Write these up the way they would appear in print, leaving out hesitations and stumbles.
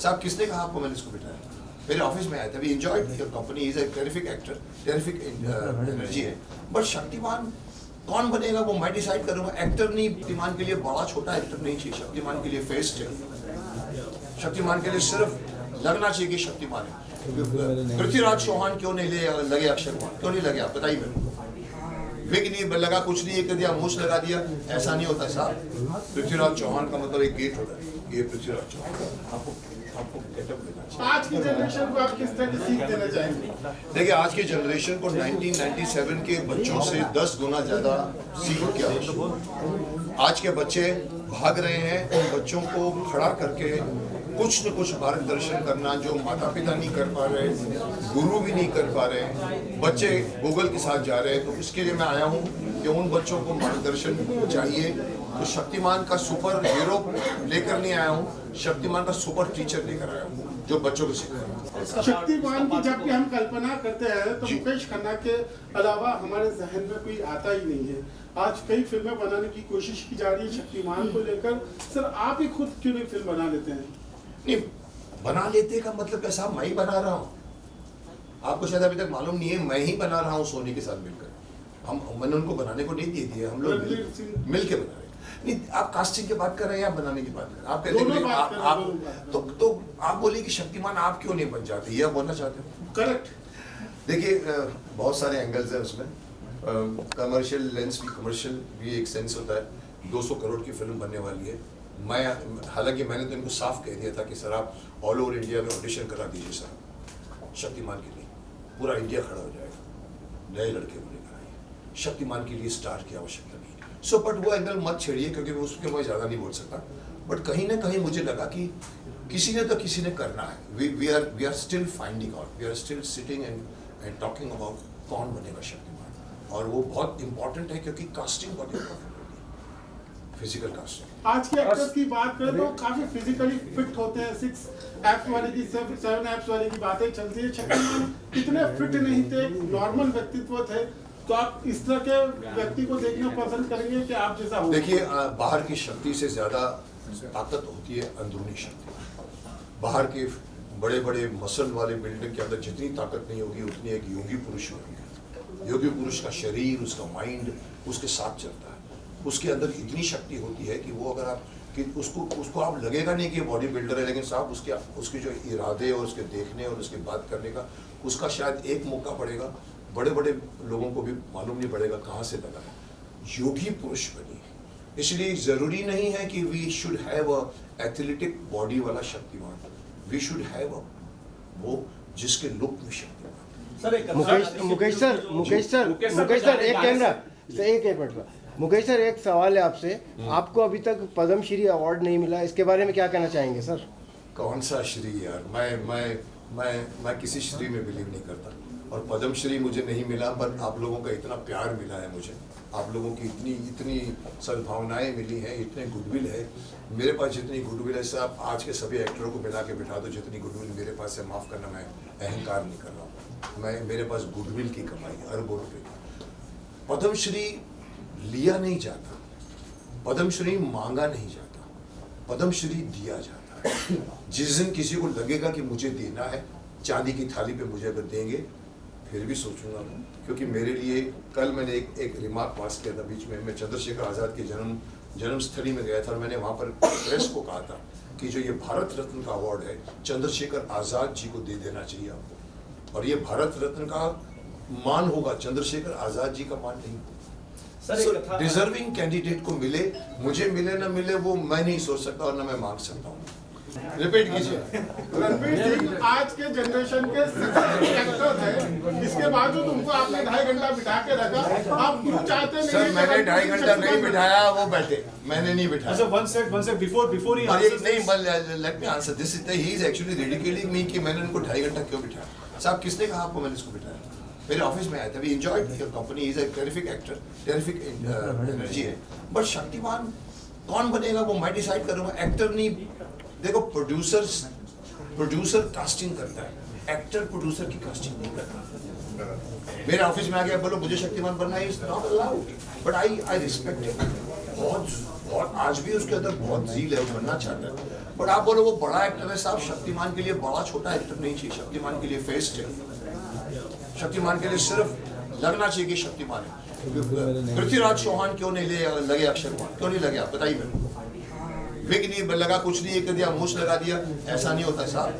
साहब किसने कहा आपको मैंने इसको बिठाया? मेरे ऑफिस में आया था, we enjoyed your company, is a terrific actor, terrific energy है, बट शक्तिमान कौन बनेगा वो मैं डिसाइड करूंगा। एक्टर नहीं, शक्तिमान के लिए बड़ा छोटा एक्टर नहीं चाहिए, शक्तिमान के लिए फेस चाहिए, शक्तिमान के लिए सिर्फ लगना चाहिए कि शक्तिमान है। पृथ्वीराज चौहान क्यों नहीं लगे अक्षय कुमार, क्यों नहीं लगे आप बताइए मेरे? विग नहीं लगा, कुछ नहीं कर दिया, मूछ लगा दिया, ऐसा नहीं होता साहब। पृथ्वीराज चौहान का मतलब एक गेट होता है, ये पृथ्वीराज चौहान। आपको गेटअप देना चाहिए। आज की जनरेशन को आप किस तरह की सीख देना चाहेंगे? देखिए आज की जनरेशन को 1997 के बच्चों से 10 गुना ज्यादा सीख की आवश्यकता। आज के बच्चे भाग रहे हैं, उन बच्चों को खड़ा करके कुछ न कुछ मार्गदर्शन करना जो माता पिता नहीं कर पा रहे, गुरु भी नहीं कर पा रहे, बच्चे गूगल के साथ जा रहे हैं। तो इसके लिए मैं आया हूँ कि उन बच्चों को मार्गदर्शन चाहिए। तो शक्तिमान का सुपर हीरो लेकर नहीं आया हूँ, शक्तिमान का सुपर टीचर लेकर आया हूँ जो बच्चों को सिखाए। शक्तिमान की जब भी हम कल्पना करते हैं तो मुकेश खन्ना के अलावा हमारे जहन में कोई आता ही नहीं है। आज कई फिल्में बनाने की कोशिश की जा रही है शक्तिमान को लेकर, सर आप ही खुद क्यों नहीं फिल्म बना लेते हैं? नहीं, बना लेते का मतलब क्या साहब, मैं ही बना रहा हूँ। आपको शायद अभी तक मालूम नहीं है, मैं ही बना रहा हूँ सोनी के साथ मिलकर। मैंने उनको बनाने को नहीं दिए, हम लोग मिल के बना रहे। नहीं, आप कास्टिंग की बात कर रहे हैं या बनाने की बात कर रहे हैं? आप कहते हैं तो आप बोलिए कि शक्तिमान आप क्यों नहीं बन जाते, ये बोलना चाहते हो? करेक्ट। देखिए बहुत सारे एंगल्स हैं उसमें, कमर्शियल लेंस भी, कमर्शियल भी एक सेंस होता है। 200 करोड़ की फिल्म बनने वाली है। मैं हालांकि मैंने तो इनको साफ कह दिया था कि सर आप ऑल ओवर इंडिया में ऑडिशन करा दीजिए सर, शक्तिमान के लिए पूरा इंडिया खड़ा हो जाएगा, नए लड़के को लेकर आइए, शक्तिमान के लिए स्टार की आवश्यकता नहीं। सो बट वो एंगल मत छेड़िए क्योंकि उसके मैं ज़्यादा नहीं बोल सकता। बट कहीं ना कहीं मुझे लगा कि किसी ने तो किसी ने करना है। We are still finding out, we are still sitting and talking about कौन बनेगा शक्तिमान। और वो बहुत इंपॉर्टेंट है क्योंकि कास्टिंग बहुत इंपॉर्टेंट होती है, फिजिकल कास्टिंग। आज के एक्टर्स की बात करें तो काफी फिजिकली फिट होते हैं। 6 एप्स वाली की 7 एप्स वाली की बातें चलती है। शक्तिमान इतने फिट नहीं थे, नॉर्मल व्यक्तित्व थे। तो आप इस तरह के व्यक्ति को देखना पसंद करेंगे कि आप जैसा हो? देखिए बाहर की शक्ति से ज्यादा ताकत होती है अंदरूनी शक्ति। बाहर के बड़े बड़े मसल वाले बिल्डिंग के अंदर जितनी ताकत नहीं होगी उतनी एक योगी पुरुष में होगी। योगी पुरुष का शरीर, उसका माइंड उसके साथ चलता है, उसके अंदर इतनी शक्ति होती है कि वो अगर आप कि उसको आप लगेगा नहीं कि बॉडी बिल्डर है, लेकिन साहब उसके जो इरादे और उसके देखने और उसके बात करने का उसका शायद एक मौका पड़ेगा, बड़े बड़े लोगों को भी मालूम नहीं पड़ेगा कहाँ से लगा है। योगी पुरुष बनी, इसलिए जरूरी नहीं है कि we should have a athletic body वाला शक्तिमान, वी शुड हैव वो जिसके लुक में शक्तिमान। मुकेश सर एक कैमरा से एक मिनट। मुकेश सर एक सवाल है आपसे, आपको अभी तक पद्मश्री अवार्ड नहीं मिला, इसके बारे में क्या कहना चाहेंगे सर? कौन सा श्री यार, मैं किसी श्री में बिलीव नहीं करता। और पद्मश्री मुझे नहीं मिला, पर आप लोगों का इतना प्यार मिला है मुझे, आप लोगों की इतनी सद्भावनाएं मिली हैं, इतने गुडविल है मेरे पास। जितनी गुडविल है साहब, आज के सभी एक्टरों को मिला के बिठा दो, जितनी गुडविल मेरे पास है, माफ़ करना मैं अहंकार नहीं कर रहा हूँ, मेरे पास गुडविल की कमाई है अरबों रुपये। पद्मश्री लिया नहीं जाता, पद्मश्री मांगा नहीं जाता, पद्मश्री दिया जाता है। जिस दिन किसी को लगेगा कि मुझे देना है, चांदी की थाली पे मुझे अगर देंगे फिर भी सोचूंगा, क्योंकि मेरे लिए कल मैंने एक रिमार्क पास किया था बीच में। मैं चंद्रशेखर आज़ाद के जन्मस्थली में गया था और मैंने वहाँ पर प्रेस को कहा था कि जो ये भारत रत्न का अवार्ड है चंद्रशेखर आज़ाद जी को दे देना चाहिए आपको, और ये भारत रत्न का मान होगा, चंद्रशेखर आज़ाद जी का मान नहीं। डिजर्विंग कैंडिडेट को मिले, मुझे मिले ना मिले वो मैं नहीं सोच सकता और ना मैं मांग सकता हूँ। रिपीट कीजिए। रणवीर सिंह आज के जनरेशन के एक्टर थे, इसके बावजूद उनको आपने 2.5 घंटा बिठा के रखा। आप क्यों चाहते नहीं? सर मैंने 2.5 घंटा नहीं बिठाया, वो बैठे, मैंने नहीं बिठाया। one sec before he answers this. नहीं, let me answer this. He is actually ridiculing me कि मैंने उनको 2.5 घंटा क्यों बिठाया। साहब किसने कहा आपको मैंने इसको बिठाया? मेरे ऑफिस में आया था, we enjoyed your company, is a terrific actor, terrific energy है, बट शक्तिमान कौन बनेगा वो मैं डिसाइड करूंगा, एक्टर नहीं। देखो प्रोड्यूसर कास्टिंग करता है, एक्टर प्रोड्यूसर की कास्टिंग नहीं करता। मेरे ऑफिस में आ गया बोलो मुझे शक्तिमान बनना है, is not allowed, but I respect it. बहुत आज भी उसके अंदर बहुत जील है, वो बनना चाहता है। बट आप बोलो वो बड़ा एक्टर है साहब, शक्तिमान के लिए बड़ा छोटा एक्टर नहीं चाहिए, शक्तिमान के लिए फेस चाहिए, शक्तिमान के लिए सिर्फ लगना चाहिए कि शक्तिमान है। पृथ्वीराज चौहान क्यों नहीं लगे अक्षय कुमार, क्यों नहीं लगे आप बताइए मेरे, विग नहीं लगा, कुछ नहीं कर दिया, मूछ लगा दिया, ऐसा नहीं होता साहब।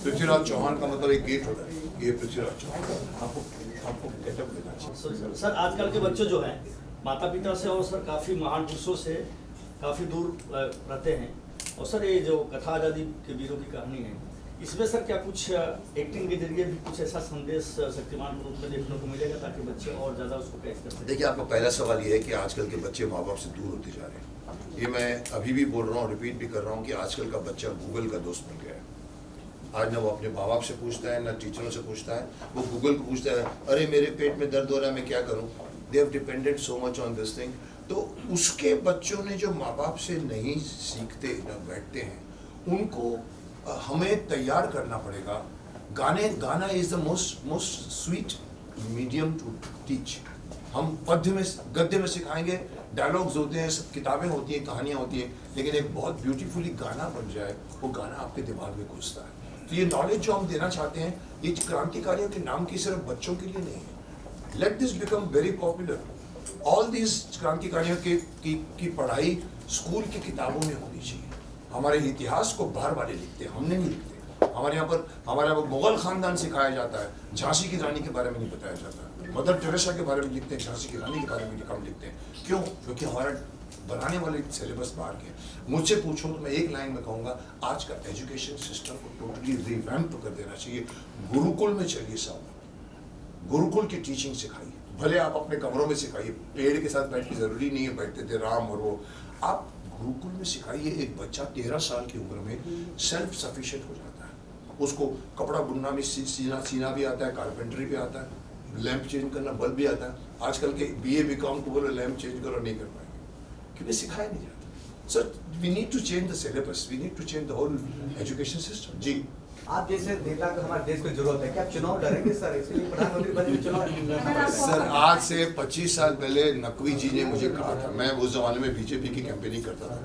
पृथ्वीराज चौहान का मतलब एक गेट होता है, ये पृथ्वीराज चौहान आपको गेटअप लेना चाहिए। सर आजकल के बच्चे जो हैं माता पिता से और सर काफ़ी महान पुरुषों से काफ़ी दूर रहते हैं, और सर ये जो कथा आज़ादी के वीरों की कहानी है, इसमें सर क्या कुछ एक्टिंग के जरिए भी कुछ ऐसा संदेश शक्तिमान के रूप में देखने को मिलेगा ताकि बच्चे और ज़्यादा उसको कैच कर सकें? देखिए, आपका पहला सवाल ये है कि आजकल के बच्चे माँ बाप से दूर होते जा रहे हैं। ये मैं अभी भी बोल रहा हूँ, रिपीट भी कर रहा हूँ कि आजकल का बच्चा गूगल का दोस्त बन गया है। आज ना वो अपने माँ बाप से पूछता है, ना टीचरों से पूछता है, वो गूगल को पूछता है, अरे मेरे पेट में दर्द हो रहा है, मैं क्या करूँ। They have depended so much on this thing. तो उसके बच्चों ने जो माँ बाप से नहीं सीखते, न बैठते हैं, उनको हमें तैयार करना पड़ेगा। गाना is the most sweet medium to teach. हम गद्य में सिखाएंगे, डायलॉग्स होते हैं, सब किताबें होती हैं, कहानियाँ होती हैं, लेकिन एक बहुत ब्यूटीफुली गाना बन जाए, वो गाना आपके दिमाग में घुसता है। तो ये नॉलेज जो हम देना चाहते हैं, ये क्रांतिकारियों के नाम की सिर्फ बच्चों के लिए नहीं है। Let this become very popular. All these क्रांतिकारियों की पढ़ाई स्कूल की किताबों में होनी चाहिए। हमारे इतिहास को बाहर वाले लिखते हैं, हमने नहीं लिखते। हमारे यहाँ पर मुगल खानदान सिखाया जाता है, झांसी की रानी के बारे में नहीं बताया जाता। मदर टेरेसा के बारे में लिखते हैं, झांसी की रानी के बारे में कम लिखते हैं। क्यों? क्योंकि हमारा बनाने वाले सिलेबस बाहर के। मुझसे पूछो तो मैं एक लाइन में कहूँगा, आज का एजुकेशन सिस्टम को टोटली रिवैम्प कर देना चाहिए। गुरुकुल में चलिए साहब, गुरुकुल की टीचिंग सिखाइए। भले आप अपने कमरों में सिखाइए, पेड़ के साथ बैठ के जरूरी नहीं है बैठते थे राम और वो, आप गुरुकुल में सिखाइए। एक बच्चा 13 साल की उम्र में सेल्फ सफिशिएंट हो जाता है, उसको कपड़ा बुनना भी सीना भी आता है, कारपेंटरी भी आता है, लैंप चेंज करना, बल्ब भी आता है। आजकल के BA BCom को बोलो लैंप चेंज करो, नहीं कर पाएंगे क्योंकि सिखाया नहीं जाता। Sir we need to change the syllabus, we need to change the whole education system. जी, आप जैसे नेता को हमारे देश को जरूरत है, क्या चुनाव लड़ेंगे सर? इसलिए प्रधानमंत्री पद में चुनाव लड़ना पड़ेगा। सर आज से 25 साल पहले नकवी जी ने मुझे कहा था, मैं उस जमाने में BJP की कैंपेनिंग करता था,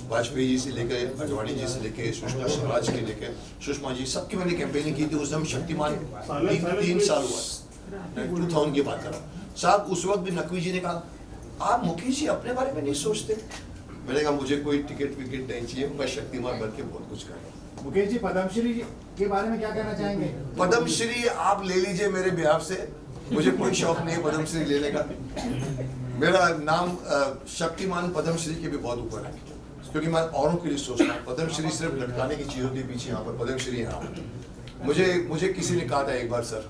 वाजपेयी जी से लेकर अडवाणी जी से लेकर सुषमा स्वराज के लेकर सुषमा जी, सबकी मैंने कैंपेनिंग की थी। उस समय शक्तिमान 3 साल हुआ, 2000 की बात कर रहा हूँ साहब। उस वक्त भी नकवी जी ने कहा, आप मुकेश जी अपने बारे में नहीं सोचते। मैंने कहा मुझे कोई टिकट विकेट नहीं चाहिए, मैं शक्तिमान बन के बहुत कुछ कर रहा हूँ। मुकेश जी, पद्मश्री के बारे में क्या कहना चाहेंगे? पद्मश्री आप ले लीजिए मेरे बिहार से, मुझे कोई शौक नहीं है पद्मश्री लेने का। मेरा नाम शक्तिमान पद्मश्री के भी बहुत ऊपर है, क्योंकि मैं औरों के लिए सोचता हूँ। पद्मश्री सिर्फ लटकाने की चीज होती है, पीछे यहाँ पर पद्मश्री यहाँ। मुझे किसी ने कहा था एक बार सर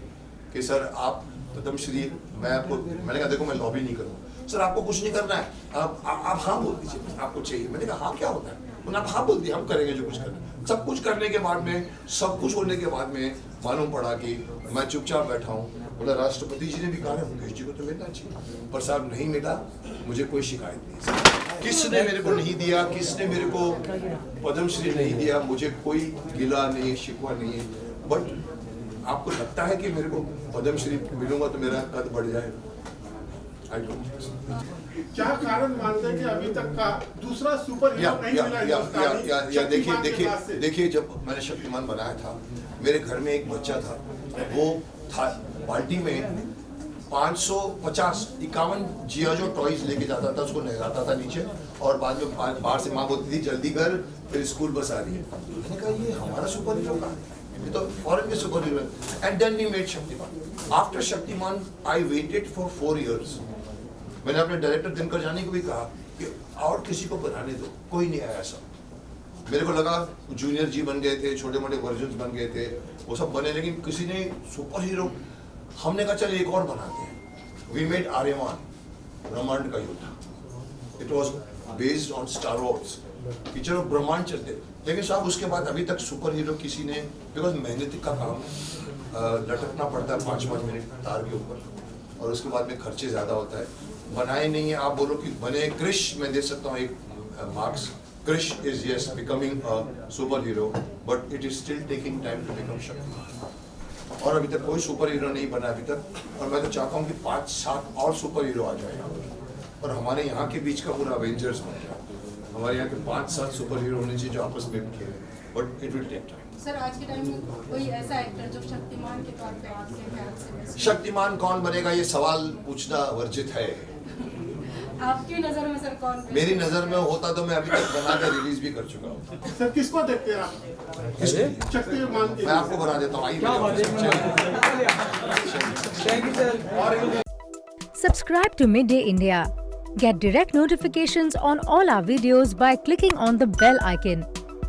कि सर आप पद्मश्री, मैंने कहा देखो मैं लॉबी नहीं करूँगा सर, आपको कुछ नहीं करना है, आप हाँ बोल दीजिए आपको चाहिए। मैंने कहा हाँ क्या होता है, उन्होंने आप हाँ बोल दिया, हम करेंगे जो कुछ करना है। सब कुछ करने के बाद में, सब कुछ होने के बाद में मालूम पड़ा कि मैं चुपचाप बैठा हूँ। बोला राष्ट्रपति जी ने भी कहा है मुकेश जी को तो मिलना चाहिए, पर साहब नहीं मिला, मुझे कोई शिकायत नहीं। किसने मेरे को नहीं दिया, किसने मेरे को पद्मश्री नहीं दिया, मुझे कोई गिला नहीं, शिकवा नहीं है। बट आपको लगता है कि मेरे को पद्मश्री मिलूंगा तो मेरा कद बढ़ जाएगा? क्या कारण मानते हैं कि अभी तक का दूसरा सुपर हीरो नहीं मिला? देखिए जब मैंने शक्तिमान बनाया था, मेरे घर में एक बच्चा था, वो था बाल्टी में 551 जियाजो टॉयज लेके जाता था, उसको नहलाता था नीचे, और बाद में बाहर से माँ बोलती थी जल्दी कर, फिर स्कूल बस आ रही है। मैंने कहा ये हमारा सुपर हीरो का, ये तो फॉरेन के सुपर हीरो है। And then we made Shaktimaan. After Shaktimaan I waited for 4 years। मैंने अपने डायरेक्टर दिनकर जानी को भी कहा कि और किसी को बनाने दो, कोई नहीं आया ऐसा। मेरे को लगा जूनियर जी बन गए थे, छोटे मोटे वर्जन बन गए थे, वो सब बने, लेकिन किसी ने सुपर हीरो, हमने कहा चल एक और बनाते हैं। वी मेड आर्यमान, ब्रह्मांड का युद्ध। It was based on star Wars कि चलो ब्रह्मांड चलते, लेकिन साहब उसके बाद अभी तक सुपर हीरो किसी ने, बिकॉज मेहनत का काम है, लटकना पड़ता है 5-5 मिनट तार के ऊपर, और उसके बाद में खर्चे ज़्यादा होता है, बनाए नहीं है। आप बोलो कि बने क्रिश, मैं दे सकता हूँ एक marks, Krrish is yes becoming a super hero, but it is still taking time to become Shaktimaan. और अभी तक कोई सुपर हीरो नहीं बना अभी तक, और मैं तो चाहता हूँ कि 5-7 और सुपर हीरो आ जाए और हमारे यहाँ के बीच का पूरा अवेंजर्स बन जाए। हमारे यहाँ के 5-7 सुपर हीरो होने चाहिए जो आपस में भी खेलें, but it will take time. Sir आज के टाइम में कोई ऐसा एक्टर जो शक्तिमान के तौर पे आपके ख्याल से best है? शक्तिमान कौन बनेगा ये सवाल पूछना वर्जित है। आपकी नजर में सर कौन best मेरी है? नजर में होता तो मैं अभी तक बना के रिलीज भी कर चुका हूँ। सर किसको देखते हैं आप शक्तिमान के? मैं आपको बना देता हूँ, आइए। Subscribe to Midday India. Get direct notifications on all our videos by clicking on the bell icon.